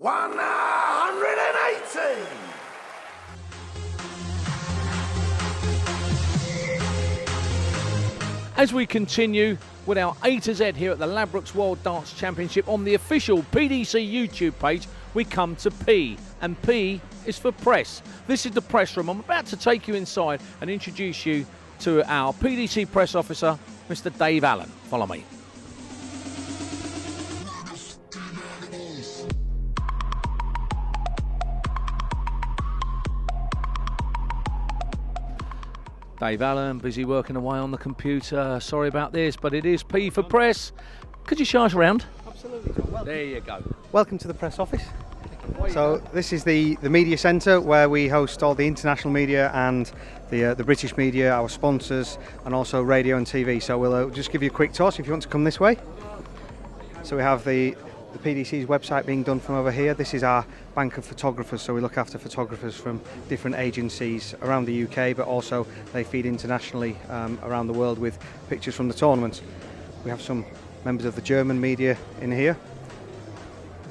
180! As we continue with our A to Z here at the Ladbrokes World Darts Championship on the official PDC YouTube page, we come to P, and P is for press. This is the press room. I'm about to take you inside and introduce you to our PDC press officer, Mr. Dave Allen. Follow me. Dave Allen, busy working away on the computer. Sorry about this, but it is P for press. Could you show us around? Absolutely, John. There you go. Welcome to the press office. So this is the media centre where we host all the international media and the British media, our sponsors, and also radio and TV. So we'll just give you a quick tour if you want to come this way. So we have the PDC's website being done from over here. This is our bank of photographers, so we look after photographers from different agencies around the UK, but also they feed internationally around the world with pictures from the tournament. We have some members of the German media in here.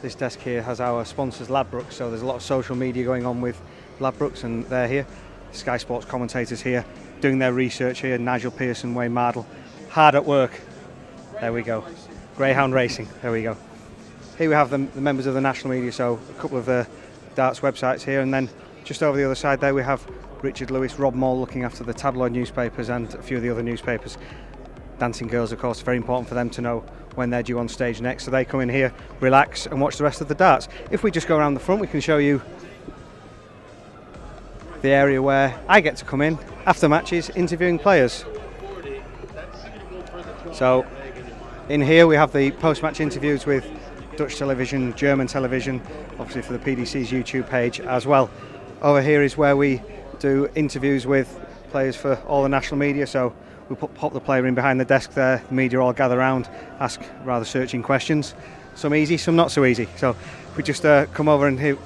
This desk here has our sponsors Ladbrokes, so there's a lot of social media going on with Ladbrokes, and they're here. Sky Sports commentators here doing their research here. Nigel Pearson, Wayne Mardle, hard at work. There we go. Greyhound Racing, there we go. Here we have the members of the national media, so a couple of the darts websites here, and then just over the other side there we have Richard Lewis, Rob Moll looking after the tabloid newspapers and a few of the other newspapers. Dancing Girls, of course, very important for them to know when they're due on stage next, so they come in here, relax and watch the rest of the darts. If we just go around the front, we can show you the area where I get to come in after matches interviewing players. So in here we have the post-match interviews with Dutch television, German television, obviously for the PDC's YouTube page as well. Over here is where we do interviews with players for all the national media, so we pop the player in behind the desk there, the media all gather around, ask rather searching questions, some easy, some not so easy. So if we just come over in here,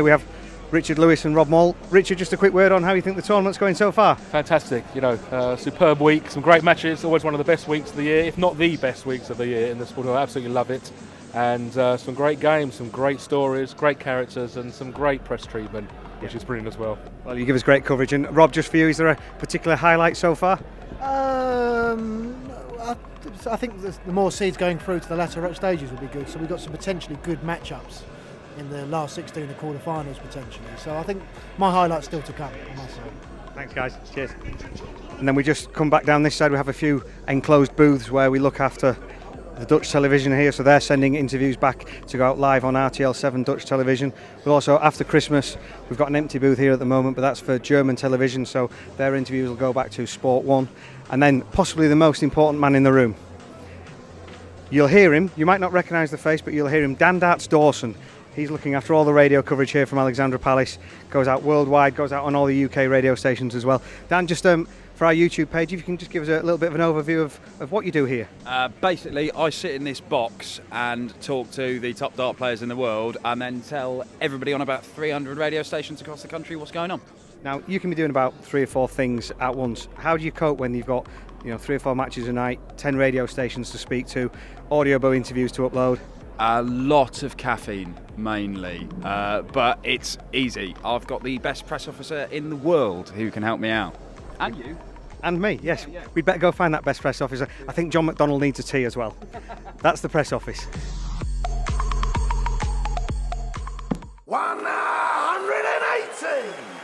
we have Richard Lewis and Rob Moll. Richard, just a quick word on how you think the tournament's going so far. Fantastic, you know, superb week, some great matches, always one of the best weeks of the year, if not the best weeks of the year in the sport. I absolutely love it. And some great games, some great stories, great characters, and some great press treatment, which is brilliant as well. Well, you give us great coverage. And Rob, just for you, is there a particular highlight so far? I think the more seeds going through to the latter stages will be good. So we've got some potentially good matchups in the last 16 of quarterfinals potentially. So I think my highlight's still to come, I must say. Thanks, guys. Cheers. And then we just come back down this side. We have a few enclosed booths where we look after the Dutch television here, so they're sending interviews back to go out live on RTL7 Dutch television. But also after Christmas we've got an empty booth here at the moment, but that's for German television, so their interviews will go back to Sport 1. And then possibly the most important man in the room. You'll hear him, you might not recognise the face, but you'll hear him, Dan Darts Dawson. He's looking after all the radio coverage here from Alexandra Palace, goes out worldwide, goes out on all the UK radio stations as well. Dan, just for our YouTube page, if you can just give us a little bit of an overview of what you do here. Basically, I sit in this box and talk to the top dart players in the world, and then tell everybody on about 300 radio stations across the country what's going on. Now, you can be doing about 3 or 4 things at once. How do you cope when you've got, 3 or 4 matches a night, 10 radio stations to speak to, audiobook interviews to upload? A lot of caffeine, mainly, but it's easy. I've got the best press officer in the world who can help me out. And you. And me, yes. We'd better go find that best press officer. I think John McDonald needs a tea as well. That's the press office. 180!